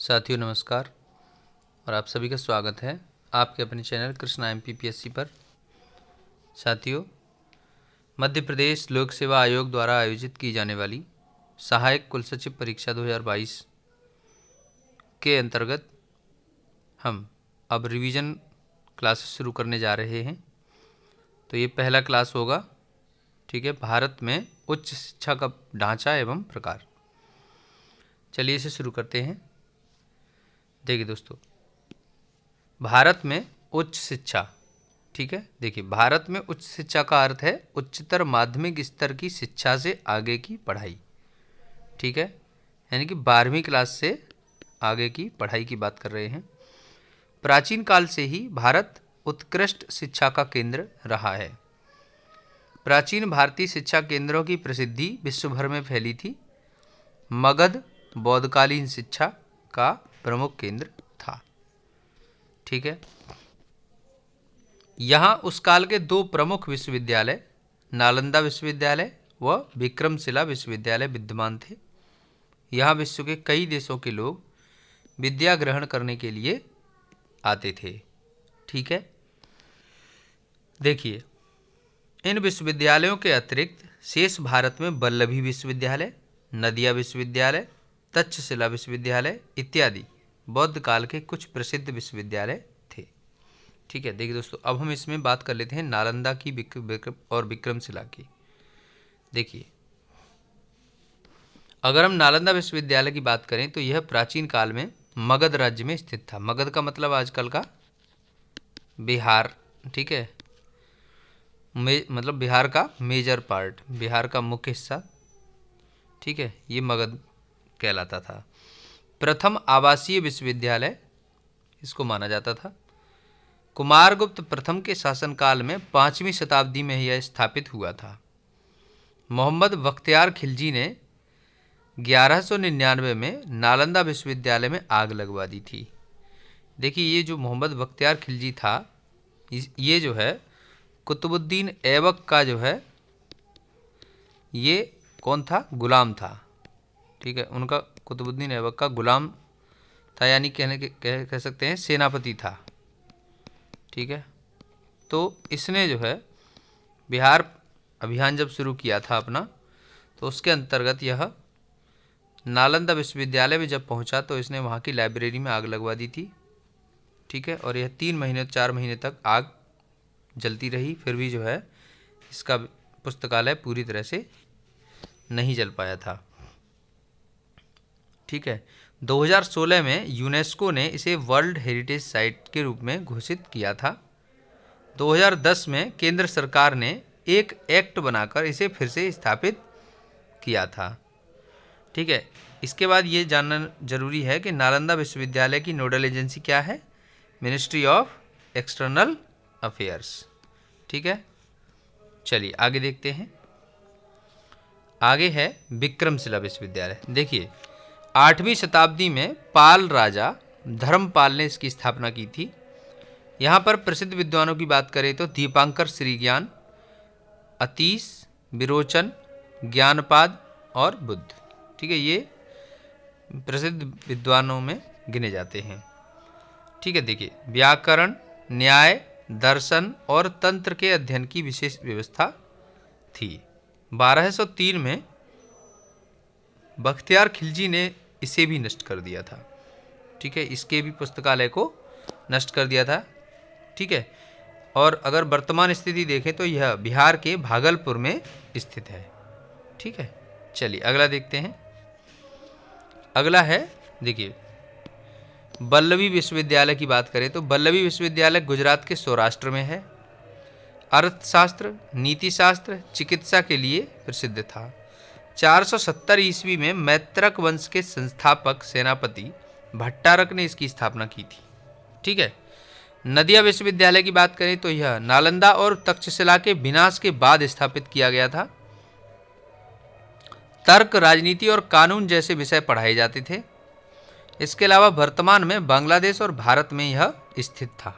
साथियों नमस्कार और आप सभी का स्वागत है आपके अपने चैनल कृष्णा MPPSC पर। साथियों, मध्य प्रदेश लोक सेवा आयोग द्वारा आयोजित की जाने वाली सहायक कुल सचिव परीक्षा 2022 के अंतर्गत हम अब रिवीजन क्लासेस शुरू करने जा रहे हैं। तो ये पहला क्लास होगा, ठीक है, भारत में उच्च शिक्षा का ढांचा एवं प्रकार। चलिए इसे शुरू करते हैं। देखिए दोस्तों, भारत में उच्च शिक्षा, ठीक है, देखिए भारत में उच्च शिक्षा का अर्थ है उच्चतर माध्यमिक स्तर की शिक्षा से आगे की पढ़ाई, ठीक है, यानी कि 12वीं क्लास से आगे की पढ़ाई की बात कर रहे हैं। प्राचीन काल से ही भारत उत्कृष्ट शिक्षा का केंद्र रहा है। प्राचीन भारतीय शिक्षा केंद्रों की प्रसिद्धि विश्व भर में फैली थी। मगध बौद्धकालीन शिक्षा का प्रमुख केंद्र था, ठीक है। यहाँ उस काल के दो प्रमुख विश्वविद्यालय नालंदा विश्वविद्यालय व विक्रमशिला विश्वविद्यालय विद्यमान थे। यहाँ विश्व के कई देशों के लोग विद्या ग्रहण करने के लिए आते थे, ठीक है। देखिए, इन विश्वविद्यालयों के अतिरिक्त शेष भारत में वल्लभी विश्वविद्यालय, नदिया विश्वविद्यालय, तक्षशिला विश्वविद्यालय इत्यादि बौद्ध काल के कुछ प्रसिद्ध विश्वविद्यालय थे, ठीक है। देखिए दोस्तों, अब हम इसमें बात कर लेते हैं नालंदा की और विक्रमशिला की। देखिए, अगर हम नालंदा विश्वविद्यालय की बात करें तो यह प्राचीन काल में मगध राज्य में स्थित था। मगध का मतलब आजकल का बिहार, ठीक है, मतलब बिहार का मेजर पार्ट, बिहार का मुख्य हिस्सा, ठीक है, ये मगध कहलाता था। प्रथम आवासीय विश्वविद्यालय इसको माना जाता था। कुमारगुप्त प्रथम के शासनकाल में 5वीं शताब्दी में यह स्थापित हुआ था। मोहम्मद बख्तियार खिलजी ने 1199 में नालंदा विश्वविद्यालय में आग लगवा दी थी। देखिए, ये जो मोहम्मद बख्तियार खिलजी था, ये जो है कुतुबुद्दीन ऐबक का जो है, ये कौन था? गुलाम था, ठीक है। उनका कुतुबुद्दीन ऐबक का गुलाम था, यानी कह सकते हैं सेनापति था, ठीक है। तो इसने जो है बिहार अभियान जब शुरू किया था अपना, तो उसके अंतर्गत यह नालंदा विश्वविद्यालय में जब पहुंचा तो इसने वहाँ की लाइब्रेरी में आग लगवा दी थी, ठीक है। और यह 3 महीने 4 महीने तक आग जलती रही, फिर भी जो है इसका पुस्तकालय पूरी तरह से नहीं जल पाया था, ठीक है। 2016 में यूनेस्को ने इसे वर्ल्ड हेरिटेज साइट के रूप में घोषित किया था। 2010 में केंद्र सरकार ने एक एक्ट बनाकर इसे फिर से स्थापित किया था, ठीक है। इसके बाद ये जानना जरूरी है कि नालंदा विश्वविद्यालय की नोडल एजेंसी क्या है? मिनिस्ट्री ऑफ एक्सटर्नल अफेयर्स, ठीक है। चलिए आगे देखते हैं। आगे है विक्रमशिला विश्वविद्यालय। देखिए, 8वीं शताब्दी में पाल राजा धर्मपाल ने इसकी स्थापना की थी। यहाँ पर प्रसिद्ध विद्वानों की बात करें तो दीपांकर श्रीज्ञान, अतीश, विरोचन, ज्ञानपाद और बुद्ध, ठीक है, ये प्रसिद्ध विद्वानों में गिने जाते हैं, ठीक है। देखिए, व्याकरण, न्याय, दर्शन और तंत्र के अध्ययन की विशेष व्यवस्था थी। 1203 में बख्तियार खिलजी ने इसे भी नष्ट कर दिया था, ठीक है, इसके भी पुस्तकालय को नष्ट कर दिया था, ठीक है। और अगर वर्तमान स्थिति देखें तो यह बिहार के भागलपुर में स्थित है, ठीक है। चलिए अगला देखते हैं। अगला है, देखिए, वल्लभी विश्वविद्यालय की बात करें तो वल्लभी विश्वविद्यालय गुजरात के सौराष्ट्र में है। अर्थशास्त्र, नीतिशास्त्र, चिकित्सा के लिए प्रसिद्ध था। 470 ईस्वी में मैत्रक वंश के संस्थापक सेनापति भट्टारक ने इसकी स्थापना की थी, ठीक है। नदिया विश्वविद्यालय की बात करें तो यह नालंदा और तक्षशिला के विनाश के बाद स्थापित किया गया था। तर्क, राजनीति और कानून जैसे विषय पढ़ाए जाते थे। इसके अलावा वर्तमान में बांग्लादेश और भारत में यह स्थित था,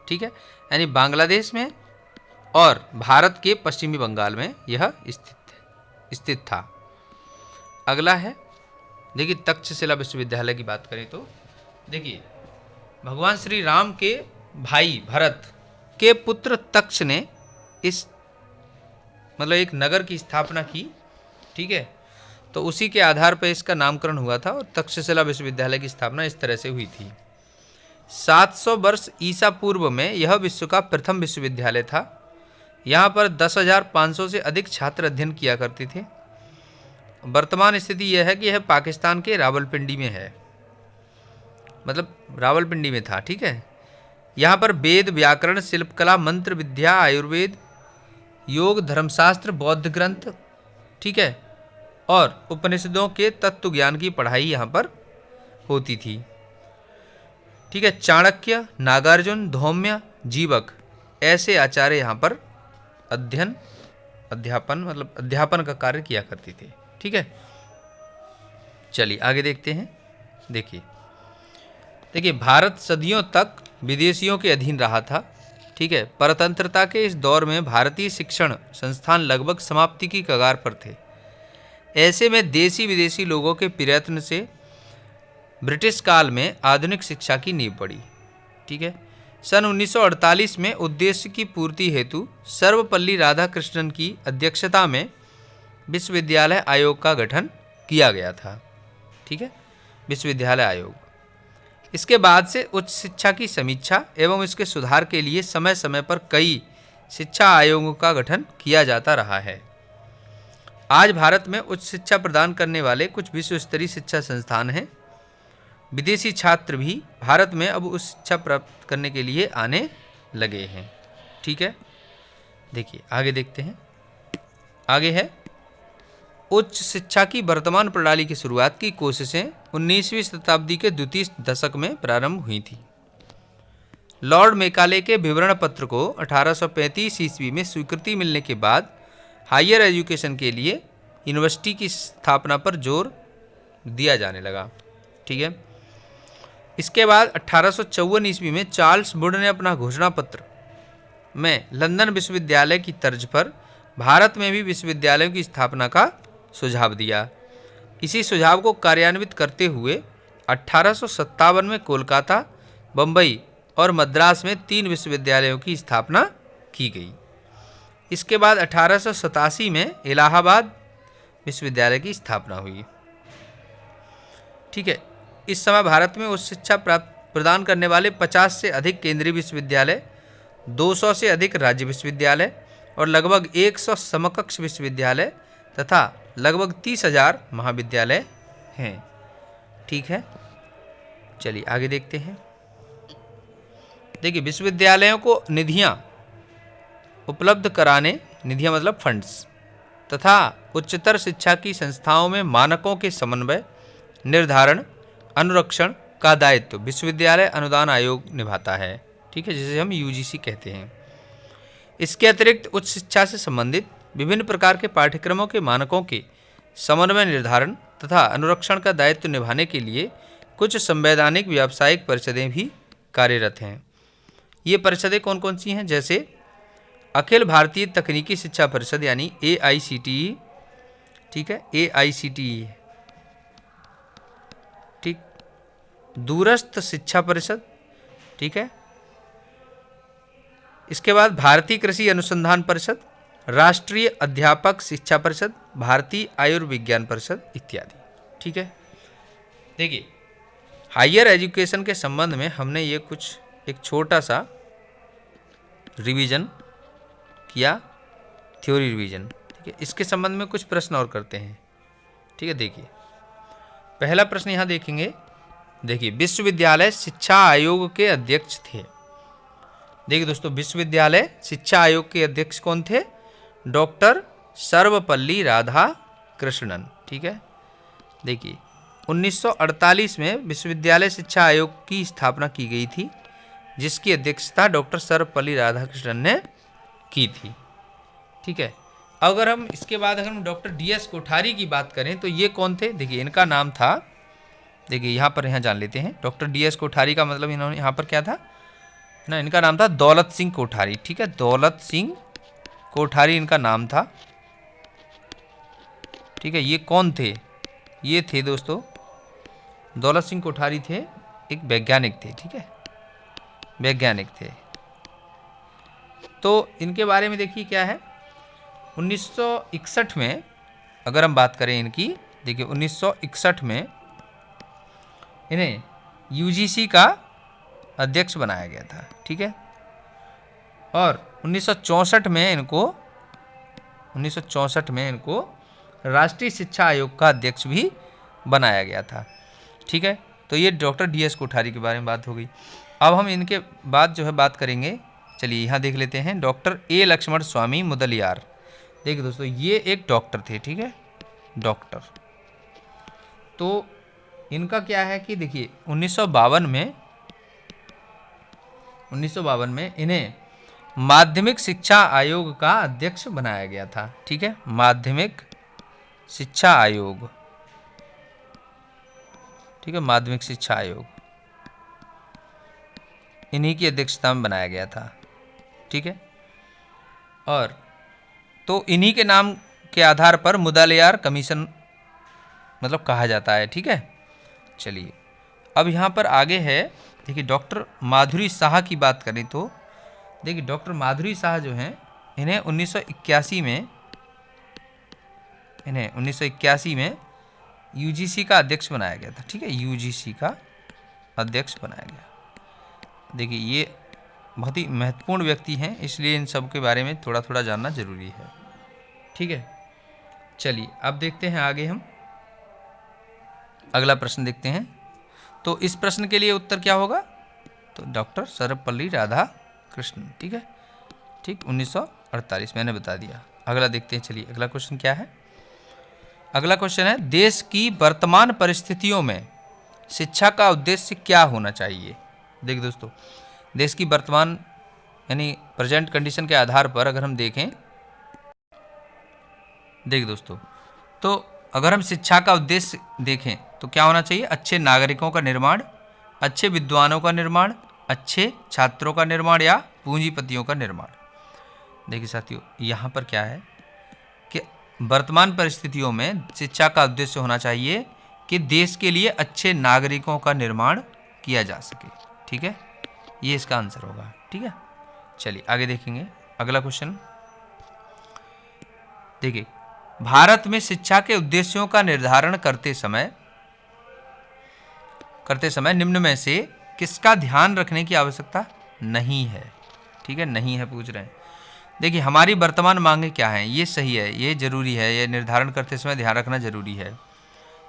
ठीक है, यानी बांग्लादेश में और भारत के पश्चिमी बंगाल में यह स्थित था। अगला है, देखिए, तक्षशिला विश्वविद्यालय की बात करें तो देखिए, भगवान श्री राम के भाई भरत के पुत्र तक्ष ने इस मतलब एक नगर की स्थापना की, ठीक है। तो उसी के आधार पर इसका नामकरण हुआ था और तक्षशिला विश्वविद्यालय की स्थापना इस तरह से हुई थी। 700 वर्ष ईसा पूर्व में यह विश्व का प्रथम विश्वविद्यालय था। यहाँ पर 10,500 से अधिक छात्र अध्ययन किया करते थे। वर्तमान स्थिति यह है कि यह पाकिस्तान के रावलपिंडी में है, मतलब रावलपिंडी में था, ठीक है। यहाँ पर वेद, व्याकरण, शिल्पकला, मंत्र विद्या, आयुर्वेद, योग, धर्मशास्त्र, बौद्ध ग्रंथ, ठीक है, और उपनिषदों के तत्व ज्ञान की पढ़ाई यहाँ पर होती थी, ठीक है। चाणक्य, नागार्जुन, धौम्य, जीवक ऐसे आचार्य यहाँ पर अध्यापन का कार्य किया करते थे, ठीक है। चलिए आगे देखते हैं। देखिए भारत सदियों तक विदेशियों के अधीन रहा था, ठीक है। परतंत्रता के इस दौर में भारतीय शिक्षण संस्थान लगभग समाप्ति की कगार पर थे। ऐसे में देशी विदेशी लोगों के प्रयत्न से ब्रिटिश काल में आधुनिक शिक्षा की नींव पड़ी, ठीक है। सन 1948 में उद्देश्य की पूर्ति हेतु सर्वपल्ली राधाकृष्णन की अध्यक्षता में विश्वविद्यालय आयोग का गठन किया गया था, ठीक है, विश्वविद्यालय आयोग। इसके बाद से उच्च शिक्षा की समीक्षा एवं इसके सुधार के लिए समय समय पर कई शिक्षा आयोगों का गठन किया जाता रहा है। आज भारत में उच्च शिक्षा प्रदान करने वाले कुछ विश्व स्तरीय शिक्षा संस्थान हैं। विदेशी छात्र भी भारत में अब उच्च शिक्षा प्राप्त करने के लिए आने लगे हैं, ठीक है। देखिए आगे देखते हैं। आगे है उच्च शिक्षा की वर्तमान प्रणाली की शुरुआत की कोशिशें 19वीं शताब्दी के द्वितीय दशक में प्रारंभ हुई थी। लॉर्ड मेकाले के विवरण पत्र को 1835 ईस्वी में स्वीकृति मिलने के बाद हायर एजुकेशन के लिए यूनिवर्सिटी की स्थापना पर जोर दिया जाने लगा, ठीक है। इसके बाद 1854 ईस्वी में चार्ल्स वुड ने अपना घोषणा पत्र में लंदन विश्वविद्यालय की तर्ज पर भारत में भी विश्वविद्यालयों की स्थापना का सुझाव दिया। इसी सुझाव को कार्यान्वित करते हुए 1857 में कोलकाता, बम्बई और मद्रास में 3 विश्वविद्यालयों की स्थापना की गई। इसके बाद 1887 में इलाहाबाद विश्वविद्यालय की स्थापना हुई, ठीक है। इस समय भारत में उच्च शिक्षा प्रदान करने वाले 50 से अधिक केंद्रीय विश्वविद्यालय, 200 से अधिक राज्य विश्वविद्यालय और लगभग 100 समकक्ष विश्वविद्यालय तथा लगभग 30,000 महाविद्यालय हैं, ठीक है। चलिए आगे देखते हैं। देखिए विश्वविद्यालयों को निधियां उपलब्ध कराने, निधियां मतलब फंड्स, तथा उच्चतर शिक्षा की संस्थाओं में मानकों के समन्वय, निर्धारण, अनुरक्षण का दायित्व विश्वविद्यालय अनुदान आयोग निभाता है, ठीक है, जिसे हम यूजीसी कहते हैं। इसके अतिरिक्त उच्च शिक्षा से संबंधित विभिन्न प्रकार के पाठ्यक्रमों के मानकों के समन्वय, निर्धारण तथा अनुरक्षण का दायित्व निभाने के लिए कुछ संवैधानिक व्यावसायिक परिषदें भी कार्यरत हैं। ये परिषदें कौन कौन सी हैं? जैसे अखिल भारतीय तकनीकी शिक्षा परिषद यानी AICTE, ठीक है, AICTE, ठीक। दूरस्थ शिक्षा परिषद, ठीक है। इसके बाद भारतीय कृषि अनुसंधान परिषद, राष्ट्रीय अध्यापक शिक्षा परिषद, भारतीय आयुर्विज्ञान परिषद इत्यादि, ठीक है। देखिए हायर एजुकेशन के संबंध में हमने ये कुछ एक छोटा सा रिवीजन किया, थ्योरी रिवीजन, ठीक है। इसके संबंध में कुछ प्रश्न और करते हैं, ठीक है। देखिए पहला प्रश्न यहाँ देखेंगे। देखिए विश्वविद्यालय शिक्षा आयोग के अध्यक्ष थे। देखिए दोस्तों विश्वविद्यालय शिक्षा आयोग के अध्यक्ष कौन थे? डॉक्टर सर्वपल्ली राधाकृष्णन, ठीक है। देखिए 1948 में विश्वविद्यालय शिक्षा आयोग की स्थापना की गई थी, जिसकी अध्यक्षता डॉक्टर सर्वपल्ली राधाकृष्णन ने की थी, ठीक है। अगर हम इसके बाद अगर हम डॉक्टर DS कोठारी की बात करें तो ये कौन थे? देखिए इनका नाम था, देखिए यहाँ जान लेते हैं। डॉक्टर DS कोठारी का मतलब इन्होंने यहाँ पर क्या था ना, इनका नाम था दौलत सिंह कोठारी, ठीक है। दौलत सिंह कोठारी इनका नाम था, ठीक है। ये कौन थे? ये थे दोस्तों दौलत सिंह कोठारी थे, एक वैज्ञानिक थे, ठीक है, वैज्ञानिक थे। तो इनके बारे में देखिए क्या है, 1961 में अगर हम बात करें इनकी, देखिए 1961 में इन्हें यूजीसी का अध्यक्ष बनाया गया था, ठीक है। और 1964 में इनको राष्ट्रीय शिक्षा आयोग का अध्यक्ष भी बनाया गया था, ठीक है। तो ये डॉक्टर DS कोठारी के बारे में बात हो गई। अब हम इनके बाद जो है बात करेंगे, चलिए यहाँ देख लेते हैं, डॉक्टर A लक्ष्मण स्वामी मुदलियार। देखिए दोस्तों, ये एक डॉक्टर थे, ठीक है, डॉक्टर। तो इनका क्या है कि देखिए 1952 में इन्हें माध्यमिक शिक्षा आयोग का अध्यक्ष बनाया गया था, ठीक है, माध्यमिक शिक्षा आयोग, ठीक है, माध्यमिक शिक्षा आयोग इन्हीं की अध्यक्षता में बनाया गया था, ठीक है। और तो इन्हीं के नाम के आधार पर मुदलियार कमीशन मतलब कहा जाता है, ठीक है। चलिए अब यहाँ पर आगे है, देखिए डॉक्टर माधुरी साहा की बात करें तो देखिए डॉक्टर माधुरी साहा जो हैं, इन्हें 1981 में यूजीसी का अध्यक्ष बनाया गया था, ठीक है, यूजीसी का अध्यक्ष बनाया गया। देखिए ये बहुत ही महत्वपूर्ण व्यक्ति हैं, इसलिए इन सब के बारे में थोड़ा थोड़ा जानना जरूरी है, ठीक है। चलिए अब देखते हैं आगे, हम अगला प्रश्न देखते हैं। तो इस प्रश्न के लिए उत्तर क्या होगा, तो डॉक्टर सर्वपल्ली राधाकृष्णन, ठीक है, ठीक, 1948 मैंने बता दिया। अगला देखते हैं, चलिए अगला क्वेश्चन क्या है। अगला क्वेश्चन है, देश की वर्तमान परिस्थितियों में शिक्षा का उद्देश्य क्या होना चाहिए। देखिए दोस्तों, देश की वर्तमान यानी प्रेजेंट कंडीशन के आधार पर अगर हम देखें, देखिए दोस्तों, तो अगर हम शिक्षा का उद्देश्य देखें तो क्या होना चाहिए, अच्छे नागरिकों का निर्माण, अच्छे विद्वानों का निर्माण, अच्छे छात्रों का निर्माण या पूंजीपतियों का निर्माण। देखिए साथियों, यहाँ पर क्या है कि वर्तमान परिस्थितियों में शिक्षा का उद्देश्य होना चाहिए कि देश के लिए अच्छे नागरिकों का निर्माण किया जा सके, ठीक है, ये इसका आंसर होगा, ठीक है। चलिए आगे देखेंगे अगला क्वेश्चन। देखिए, भारत में शिक्षा के उद्देश्यों का निर्धारण करते समय निम्न में से किसका ध्यान रखने की आवश्यकता नहीं है, ठीक है, नहीं है पूछ रहे हैं। देखिए हमारी वर्तमान मांगें क्या हैं, ये सही है, ये जरूरी है, ये निर्धारण करते समय ध्यान रखना जरूरी है।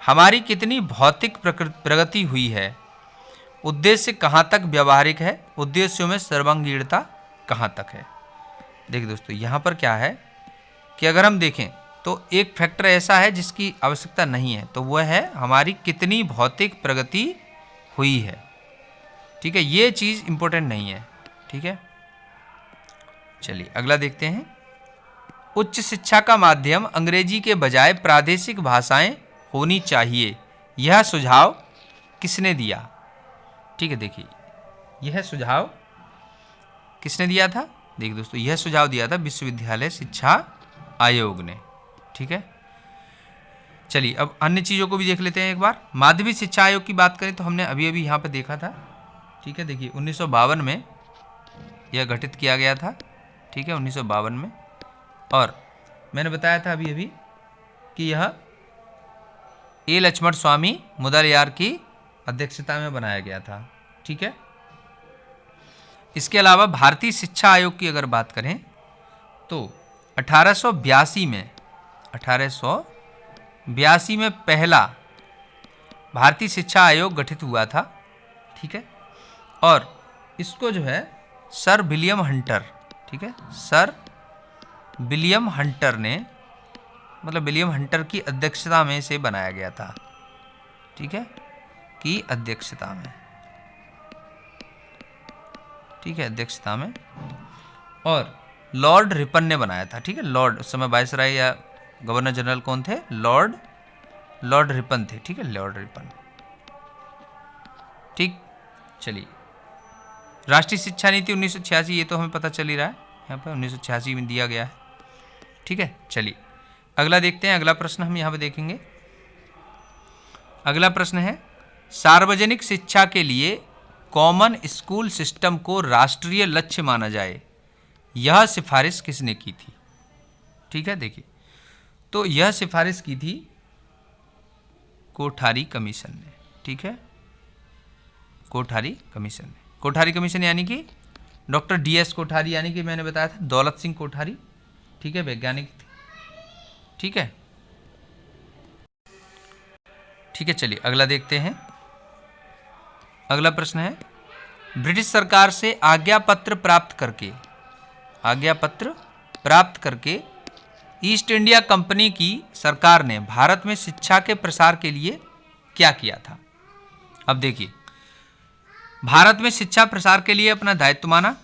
हमारी कितनी भौतिक प्रगति हुई है, उद्देश्य कहाँ तक व्यावहारिक है, उद्देश्यों में सर्वांगीणता कहाँ तक है। देखिए दोस्तों, यहाँ पर क्या है कि अगर हम देखें तो एक फैक्टर ऐसा है जिसकी आवश्यकता नहीं है, तो वह है हमारी कितनी भौतिक प्रगति हुई है, ठीक है, ये चीज़ इंपॉर्टेंट नहीं है, ठीक है। चलिए अगला देखते हैं। उच्च शिक्षा का माध्यम अंग्रेजी के बजाय प्रादेशिक भाषाएं होनी चाहिए, यह सुझाव किसने दिया, ठीक है। देखिए यह सुझाव किसने दिया था, देखिए दोस्तों, यह सुझाव दिया था विश्वविद्यालय शिक्षा आयोग ने, ठीक है। चलिए अब अन्य चीज़ों को भी देख लेते हैं एक बार। माध्यमिक शिक्षा आयोग की बात करें तो हमने अभी अभी यहाँ पर देखा था, ठीक है। देखिए 1952 में यह गठित किया गया था, ठीक है, 1952 में। और मैंने बताया था अभी अभी कि यह A लक्ष्मण स्वामी मुदलियार की अध्यक्षता में बनाया गया था, ठीक है। इसके अलावा भारतीय शिक्षा आयोग की अगर बात करें तो 1882 में पहला भारतीय शिक्षा आयोग गठित हुआ था, ठीक है। और इसको जो है सर विलियम हंटर, ठीक है, सर विलियम हंटर ने मतलब विलियम हंटर की अध्यक्षता में से बनाया गया था, ठीक है, की अध्यक्षता में, ठीक है, अध्यक्षता में। और लॉर्ड रिपन ने बनाया था, ठीक है, लॉर्ड, उस समय वायसराय या गवर्नर जनरल कौन थे, लॉर्ड रिपन थे, ठीक है, लॉर्ड रिपन, ठीक। चलिए राष्ट्रीय शिक्षा नीति 1986, ये तो हमें पता चल ही रहा है, यहाँ पर 1986 में दिया गया है, ठीक है। चलिए अगला देखते हैं, अगला प्रश्न हम यहाँ पे देखेंगे। अगला प्रश्न है सार्वजनिक शिक्षा के लिए कॉमन स्कूल सिस्टम को राष्ट्रीय लक्ष्य माना जाए, यह सिफारिश किसने की थी? ठीक है, देखिए, तो यह सिफारिश की थी कोठारी कमीशन ने। ठीक है, कोठारी कमीशन ने। कोठारी कमीशन यानी कि डॉक्टर DS कोठारी, यानी कि मैंने बताया था दौलत सिंह कोठारी, ठीक है, वैज्ञानिक थे। ठीक है, ठीक है, चलिए अगला देखते हैं। अगला प्रश्न है, ब्रिटिश सरकार से आज्ञा पत्र प्राप्त करके ईस्ट इंडिया कंपनी की सरकार ने भारत में शिक्षा के प्रसार के लिए क्या किया था? अब देखिए, भारत में शिक्षा प्रसार के लिए अपना दायित्व माना,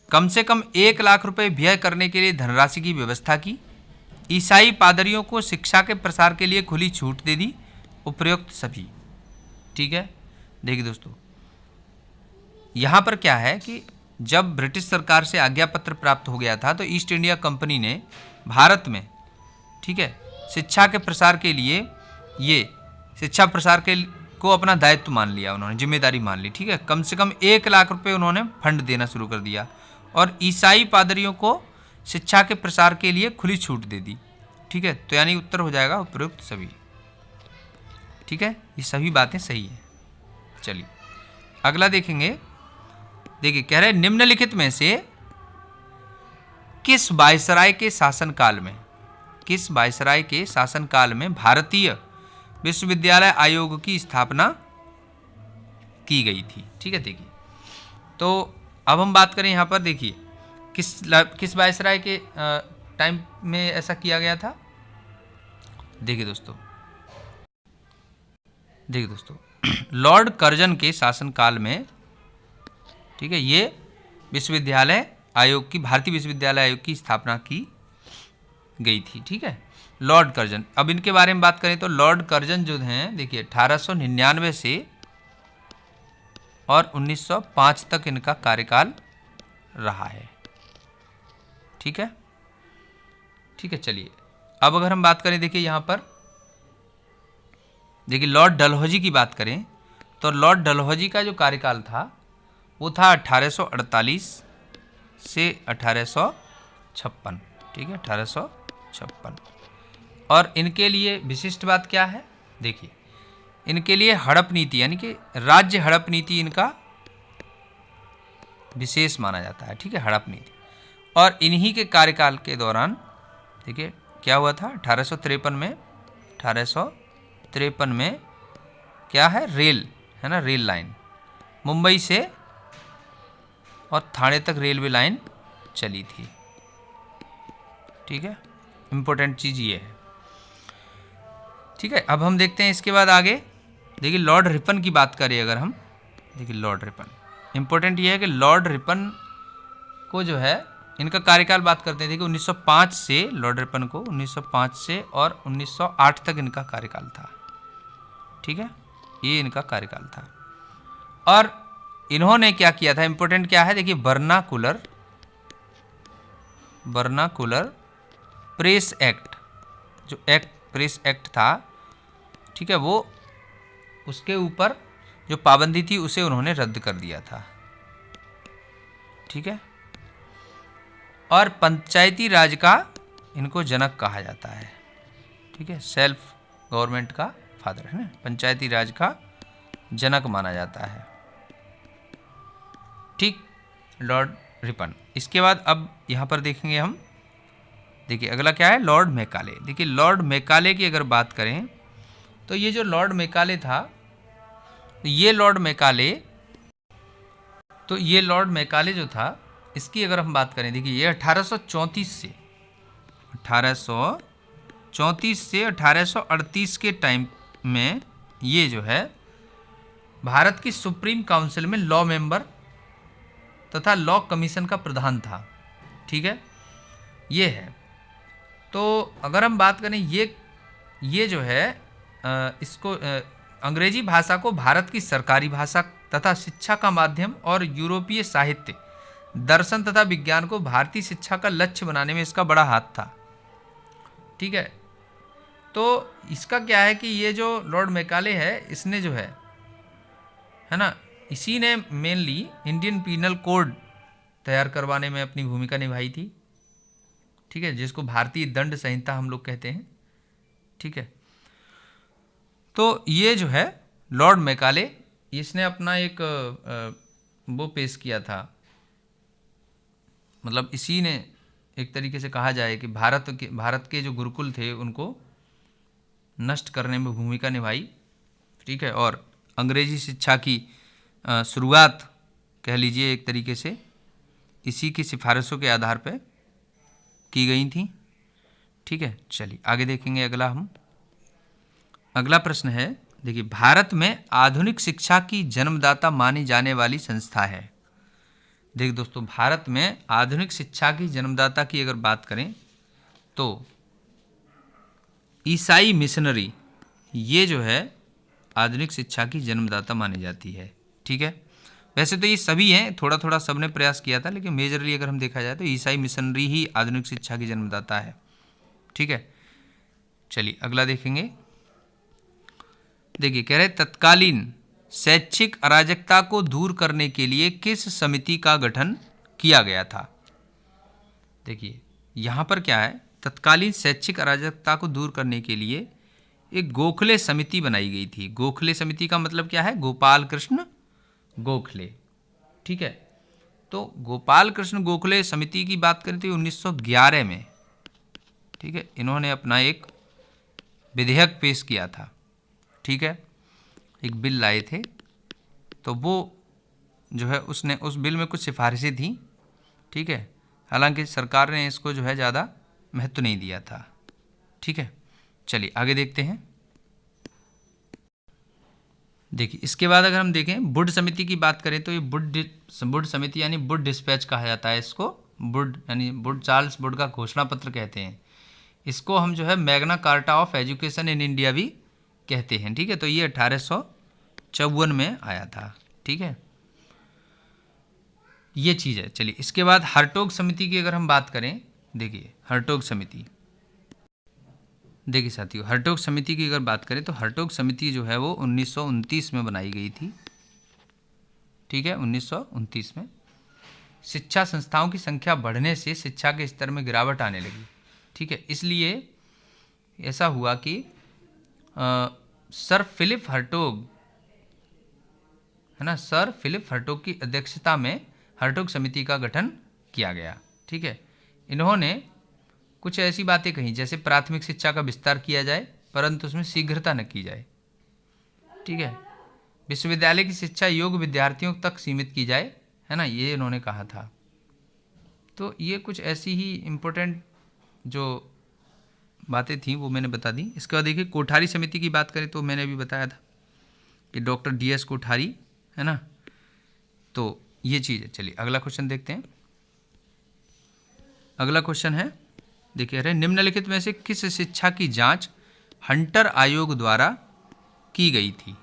कम से कम 1 लाख रुपए व्यय करने के लिए धनराशि की व्यवस्था की, ईसाई पादरियों को शिक्षा के प्रसार के लिए खुली छूट दे दी, उपरोक्त सभी। ठीक है, देखिए दोस्तों, यहाँ पर क्या है कि जब ब्रिटिश सरकार से आज्ञा पत्र प्राप्त हो गया था तो ईस्ट इंडिया कंपनी ने भारत में, ठीक है, शिक्षा के प्रसार के लिए ये शिक्षा प्रसार के को अपना दायित्व मान लिया, उन्होंने जिम्मेदारी मान ली। ठीक है, कम से कम 1 लाख रुपए उन्होंने फंड देना शुरू कर दिया और ईसाई पादरियों को शिक्षा के प्रसार के लिए खुली छूट दे दी। ठीक है, तो यानी उत्तर हो जाएगा उपरोक्त सभी। ठीक है, ये सभी बातें सही है। चलिए अगला देखेंगे। देखिए, कह रहे निम्नलिखित में से किस वायसराय के शासनकाल में भारतीय विश्वविद्यालय आयोग की स्थापना की गई थी? ठीक है, देखिए, तो अब हम बात करें यहाँ पर, देखिए किस वायसराय के टाइम में ऐसा किया गया था। देखिए दोस्तों लॉर्ड कर्जन के शासनकाल में, ठीक है, ये विश्वविद्यालय आयोग की, भारतीय विश्वविद्यालय आयोग की स्थापना की गई थी। ठीक है, लॉर्ड कर्जन। अब इनके बारे में बात करें तो लॉर्ड कर्जन जो हैं, देखिए 1899 से और 1905 तक इनका कार्यकाल रहा है। ठीक है, चलिए अब अगर हम बात करें, देखिए यहाँ पर देखिए लॉर्ड डलहौजी की बात करें तो लॉर्ड डलहौजी का जो कार्यकाल था वो था 1848 से 1856। ठीक है, 1856। और इनके लिए विशिष्ट बात क्या है? देखिए, इनके लिए हड़प नीति यानी कि राज्य हड़प नीति इनका विशेष माना जाता है। ठीक है, हड़प नीति। और इन्हीं के कार्यकाल के दौरान देखिए क्या हुआ था, 1853 में क्या है, रेल है ना, रेल लाइन मुंबई से और थाने तक रेलवे लाइन चली थी। ठीक है, इम्पोर्टेंट चीज़ ये है। ठीक है, अब हम देखते हैं इसके बाद आगे। देखिए लॉर्ड रिपन की बात करें अगर हम, देखिए लॉर्ड रिपन, इम्पोर्टेंट ये है कि लॉर्ड रिपन को जो है इनका कार्यकाल बात करते हैं। देखिए 1905 से लॉर्ड रिपन को 1905 से और 1908 तक इनका कार्यकाल था। ठीक है, ये इनका कार्यकाल था। और इन्होंने क्या किया था, इंपॉर्टेंट क्या है, देखिए वर्नाकुलर प्रेस एक्ट, जो प्रेस एक्ट था, ठीक है, वो उसके ऊपर जो पाबंदी थी उसे उन्होंने रद्द कर दिया था। ठीक है, और पंचायती राज का इनको जनक कहा जाता है। ठीक है, सेल्फ गवर्नमेंट का फादर है ना, पंचायती राज का जनक माना जाता है। ठीक, लॉर्ड रिपन। इसके बाद अब यहाँ पर देखेंगे हम, देखिए अगला क्या है, लॉर्ड मैकाले। देखिए लॉर्ड मैकाले की अगर बात करें तो ये जो लॉर्ड मैकाले था, तो ये लॉर्ड मैकाले जो था, इसकी अगर हम बात करें, देखिए ये 1834 से 1838 के टाइम में ये जो है भारत की सुप्रीम काउंसिल में लॉ मेंबर तथा लॉ कमीशन का प्रधान था। ठीक है, ये है। तो अगर हम बात करें, ये जो है इसको अंग्रेजी भाषा को भारत की सरकारी भाषा तथा शिक्षा का माध्यम और यूरोपीय साहित्य, दर्शन तथा विज्ञान को भारतीय शिक्षा का लक्ष्य बनाने में इसका बड़ा हाथ था। ठीक है, तो इसका क्या है कि ये जो लॉर्ड मैकाले है, इसने जो है है ना, इसी ने मेनली इंडियन पीनल कोड तैयार करवाने में अपनी भूमिका निभाई थी, ठीक है, जिसको भारतीय दंड संहिता हम लोग कहते हैं, ठीक है। तो ये जो है लॉर्ड मैकाले, इसने अपना एक वो पेश किया था, मतलब इसी ने एक तरीके से कहा जाए कि भारत के जो गुरुकुल थे उनको नष्ट करने में भूमिका निभाई, ठीक है, और अंग्रेजी शिक्षा की शुरुआत कह लीजिए एक तरीके से इसी की सिफारिशों के आधार पर की गई थी, ठीक है। चलिए आगे देखेंगे अगला प्रश्न है, देखिए, भारत में आधुनिक शिक्षा की जन्मदाता मानी जाने वाली संस्था है। देखिए दोस्तों, भारत में आधुनिक शिक्षा की जन्मदाता की अगर बात करें तो ईसाई मिशनरी, ये जो है आधुनिक शिक्षा की जन्मदाता मानी जाती है, ठीक है। वैसे तो ये सभी हैं, थोड़ा थोड़ा सबने प्रयास किया था, लेकिन मेजरली अगर हम देखा जाए तो ईसाई मिशनरी ही आधुनिक शिक्षा की जन्मदाता है, ठीक है। चलिए अगला देखेंगे। देखिए, कह रहे तत्कालीन शैक्षिक अराजकता को दूर करने के लिए किस समिति का गठन किया गया था। देखिए यहाँ पर क्या है, तत्कालीन शैक्षिक अराजकता को दूर करने के लिए एक गोखले समिति बनाई गई थी। गोखले समिति का मतलब क्या है, गोपाल कृष्ण गोखले, ठीक है। तो गोपाल कृष्ण गोखले समिति की बात करें तो 1911 में, ठीक है, इन्होंने अपना एक विधेयक पेश किया था, ठीक है, एक बिल लाए थे। तो वो जो है उसने उस बिल में कुछ सिफारिशें थी, ठीक है, हालांकि सरकार ने इसको जो है ज़्यादा महत्व नहीं दिया था, ठीक है। चलिए आगे देखते हैं। देखिए इसके बाद अगर हम देखें वुड समिति की बात करें तो ये वुड समिति यानी वुड डिस्पैच कहा जाता है इसको, वुड यानी वुड, चार्ल्स वुड का घोषणा पत्र कहते हैं इसको। हम जो है Magna carta of education in India भी कहते हैं, ठीक है। तो ये 1854 में आया था, ठीक है, ये चीज़ है। चलिए इसके बाद हर्टोग समिति की अगर हम बात करें, देखिए हर्टोग समिति, देखिए साथियों, हर्टोग समिति की अगर बात करें तो हर्टोग समिति जो है वो 1929 में बनाई गई थी, ठीक है, 1929 में। शिक्षा संस्थाओं की संख्या बढ़ने से शिक्षा के स्तर में गिरावट आने लगी, ठीक है, इसलिए ऐसा हुआ कि सर फिलिप हर्टोग, है ना, सर फिलिप हर्टोग की अध्यक्षता में हर्टोग समिति का गठन किया गया, ठीक है। इन्होंने कुछ ऐसी बातें कही जैसे प्राथमिक शिक्षा का विस्तार किया जाए परंतु उसमें शीघ्रता न की जाए, ठीक है, विश्वविद्यालय की शिक्षा योग्य विद्यार्थियों तक सीमित की जाए, है ना, ये इन्होंने कहा था। तो ये कुछ ऐसी ही इम्पोर्टेंट जो बातें थी वो मैंने बता दी। इसके बाद देखिए कोठारी समिति की बात करें तो मैंने अभी बताया था कि डॉक्टर DS कोठारी, है ना, तो ये चीज़ है। चलिए अगला क्वेश्चन देखते हैं। अगला क्वेश्चन है, देखिए, अरे निम्नलिखित में से किस शिक्षा की जांच हंटर आयोग द्वारा की गई थी।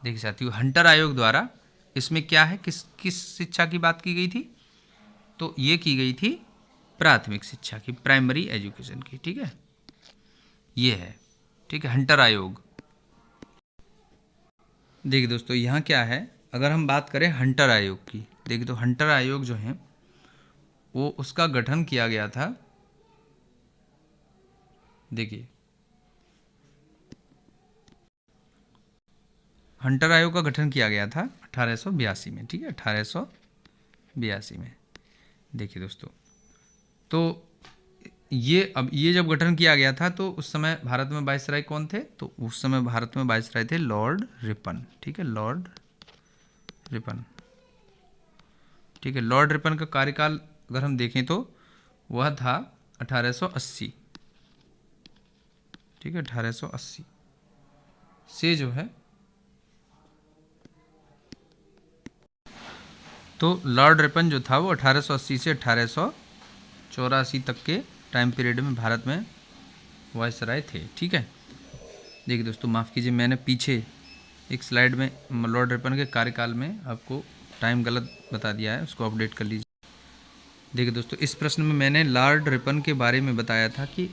देखिए साथियों, हंटर आयोग द्वारा इसमें क्या है, किस शिक्षा की बात की गई थी, तो ये की गई थी प्राथमिक शिक्षा की, प्राइमरी एजुकेशन की, ठीक है, ये है, ठीक है, हंटर आयोग। देखिए दोस्तों यहाँ क्या है, अगर हम बात करें हंटर आयोग की, देखिए तो हंटर आयोग जो है वो उसका गठन किया गया था, देखिए हंटर आयोग का गठन किया गया था 1882 में, ठीक है, 1882 में। देखिए दोस्तों, तो ये जब गठन किया गया था तो उस समय भारत में वायसराय कौन थे, तो उस समय भारत में वायसराय थे लॉर्ड रिपन, ठीक है, लॉर्ड रिपन, ठीक है। लॉर्ड रिपन का कार्यकाल अगर हम देखें तो वह था 1880, ठीक है, 1880 से जो है, तो लॉर्ड रिपन जो था वो 1880 से 1884 तक के टाइम पीरियड में भारत में वायसराय थे, ठीक है। देखिए दोस्तों माफ़ कीजिए, मैंने पीछे एक स्लाइड में लॉर्ड रिपन के कार्यकाल में आपको टाइम गलत बता दिया है, उसको अपडेट कर लीजिए। देखिए दोस्तों, इस प्रश्न में मैंने लॉर्ड रिपन के बारे में बताया था कि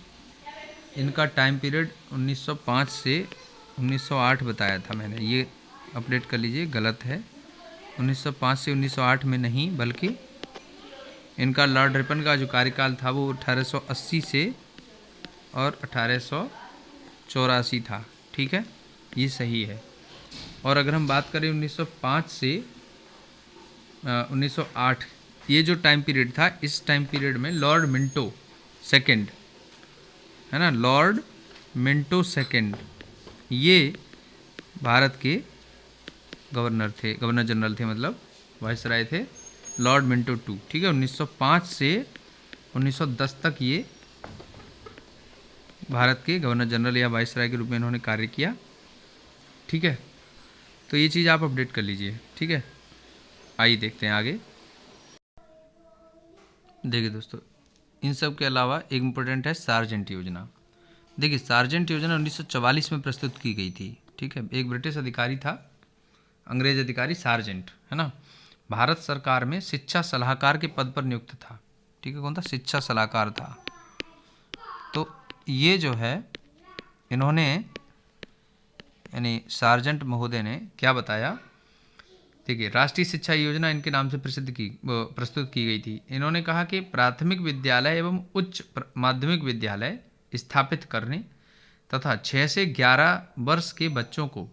इनका टाइम पीरियड 1905 से 1908 बताया था मैंने, ये अपडेट कर लीजिए, गलत है। 1905 से 1908 में नहीं, बल्कि इनका लॉर्ड रिपन का जो कार्यकाल था वो 1880 से और 1884 था। ठीक है, ये सही है। और अगर हम बात करें 1905 से 1908, ये जो टाइम पीरियड था, इस टाइम पीरियड में लॉर्ड मिंटो सेकंड, है ना, लॉर्ड मिंटो सेकंड, ये भारत के गवर्नर थे, गवर्नर जनरल थे, मतलब वाइसराय थे, लॉर्ड मिंटो टू। ठीक है, 1905 से 1910 तक ये भारत के गवर्नर जनरल या वाइसराय के रूप में इन्होंने कार्य किया। ठीक है, तो ये चीज़ आप अपडेट कर लीजिए। ठीक है, आइए देखते हैं आगे। देखिए दोस्तों, इन सब के अलावा एक इम्पोर्टेंट है सार्जेंट योजना। देखिए, सार्जेंट योजना 1944 में प्रस्तुत की गई थी। ठीक है, एक ब्रिटिश अधिकारी था, अंग्रेज अधिकारी सार्जेंट, है ना, भारत सरकार में शिक्षा सलाहकार के पद पर नियुक्त था। ठीक है, कौन था? शिक्षा सलाहकार था। तो ये जो है, इन्होंने यानी सार्जेंट महोदय ने क्या बताया? देखिए, राष्ट्रीय शिक्षा योजना इनके नाम से प्रस्तुत की गई थी। इन्होंने कहा कि प्राथमिक विद्यालय एवं उच्च माध्यमिक विद्यालय स्थापित करने तथा 6 से 11 वर्ष के बच्चों को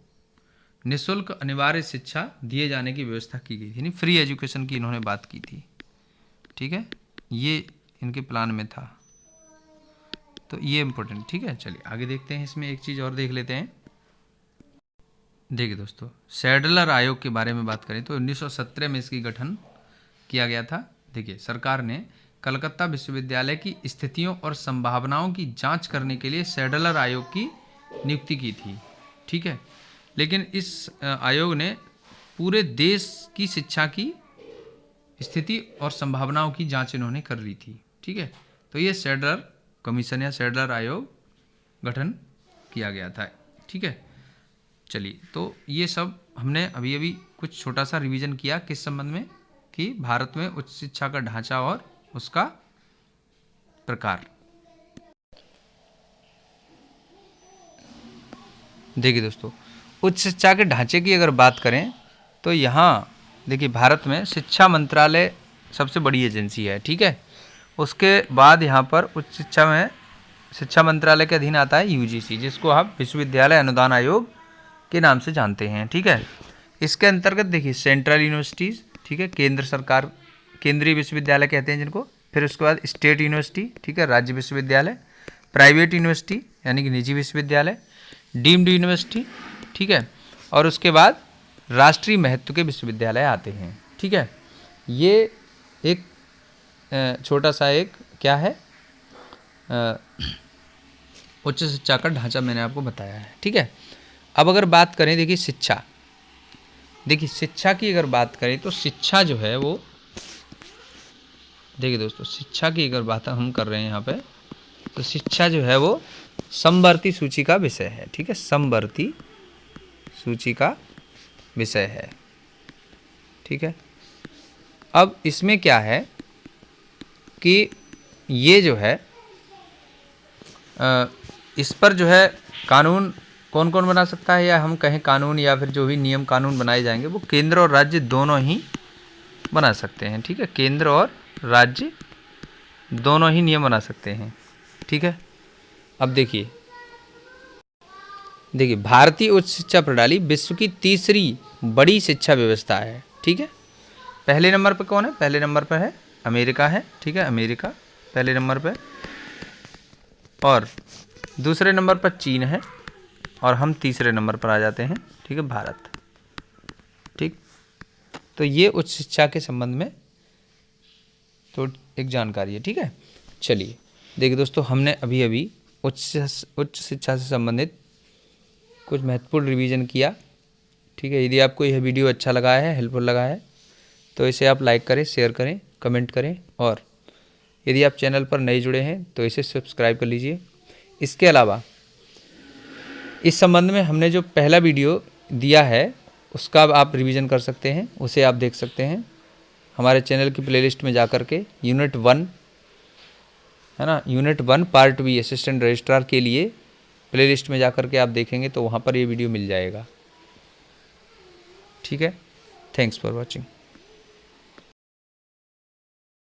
निःशुल्क अनिवार्य शिक्षा दिए जाने की व्यवस्था की गई थी, यानी फ्री एजुकेशन की इन्होंने बात की थी। ठीक है, ये इनके प्लान में था, तो ये इम्पोर्टेंट। ठीक है, चलिए आगे देखते हैं। इसमें एक चीज़ और देख लेते हैं। देखिए दोस्तों, सैडलर आयोग के बारे में बात करें तो 1917 में इसकी गठन किया गया था। देखिए, सरकार ने कलकत्ता विश्वविद्यालय की स्थितियों और संभावनाओं की जांच करने के लिए सैडलर आयोग की नियुक्ति की थी। ठीक है, लेकिन इस आयोग ने पूरे देश की शिक्षा की स्थिति और संभावनाओं की जांच इन्होंने कर ली थी। ठीक है, तो ये सैडलर कमीशन या सैडलर आयोग गठन किया गया था। ठीक है, चलिए, तो ये सब हमने अभी अभी कुछ छोटा सा रिवीजन किया किस संबंध में, कि भारत में उच्च शिक्षा का ढांचा और उसका प्रकार। देखिए दोस्तों, उच्च शिक्षा के ढांचे की अगर बात करें तो यहाँ देखिए, भारत में शिक्षा मंत्रालय सबसे बड़ी एजेंसी है। ठीक है, उसके बाद यहाँ पर उच्च शिक्षा में शिक्षा मंत्रालय के अधीन आता है यूजीसी, जिसको आप विश्वविद्यालय अनुदान आयोग के नाम से जानते हैं। ठीक है, इसके अंतर्गत देखिए सेंट्रल यूनिवर्सिटीज़, ठीक है, केंद्र सरकार, केंद्रीय विश्वविद्यालय कहते हैं जिनको, फिर उसके बाद स्टेट यूनिवर्सिटी, ठीक है, राज्य विश्वविद्यालय, प्राइवेट यूनिवर्सिटी यानी कि निजी विश्वविद्यालय, डीम्ड यूनिवर्सिटी, ठीक है, और उसके बाद राष्ट्रीय महत्व के विश्वविद्यालय आते हैं। ठीक है, ये एक छोटा सा एक क्या है, उच्च शिक्षा का ढांचा मैंने आपको बताया है। ठीक है, अब अगर बात करें, देखिए शिक्षा, देखिए शिक्षा की अगर बात करें तो शिक्षा जो है वो, देखिए दोस्तों, शिक्षा की अगर बात हम कर रहे हैं यहाँ पे, तो शिक्षा जो है वो समवर्ती सूची का विषय है। ठीक है, समवर्ती सूची का विषय है। ठीक है, अब इसमें क्या है कि ये जो है इस पर जो है कानून कौन कौन बना सकता है, या हम कहें कानून या फिर जो भी नियम कानून बनाए जाएंगे वो केंद्र और राज्य दोनों ही बना सकते हैं। ठीक है, केंद्र और राज्य दोनों ही नियम बना सकते हैं। ठीक है, अब देखिए भारतीय उच्च शिक्षा प्रणाली विश्व की तीसरी बड़ी शिक्षा व्यवस्था है। ठीक है, पहले नंबर पर कौन है? पहले नंबर पर है अमेरिका है। ठीक है, अमेरिका पहले नंबर पर, और दूसरे नंबर पर चीन है, और हम तीसरे नंबर पर आ जाते हैं। ठीक है, भारत। ठीक, तो ये उच्च शिक्षा के संबंध में तो एक जानकारी है। ठीक है, चलिए देखिए दोस्तों, हमने अभी अभी उच्च शिक्षा से संबंधित कुछ महत्वपूर्ण रिवीजन किया। ठीक है, यदि आपको यह वीडियो अच्छा लगा है, हेल्पफुल लगा है, तो इसे आप लाइक करें, शेयर करें, कमेंट करें, और यदि आप चैनल पर नए जुड़े हैं तो इसे सब्सक्राइब कर लीजिए। इसके अलावा इस संबंध में हमने जो पहला वीडियो दिया है उसका आप रिवीजन कर सकते हैं, उसे आप देख सकते हैं हमारे चैनल की प्लेलिस्ट में जा कर के। यूनिट 1 है ना, unit 1 part B assistant registrar के लिए प्लेलिस्ट में जा कर के आप देखेंगे तो वहाँ पर ये वीडियो मिल जाएगा। ठीक है, थैंक्स फॉर वॉचिंग।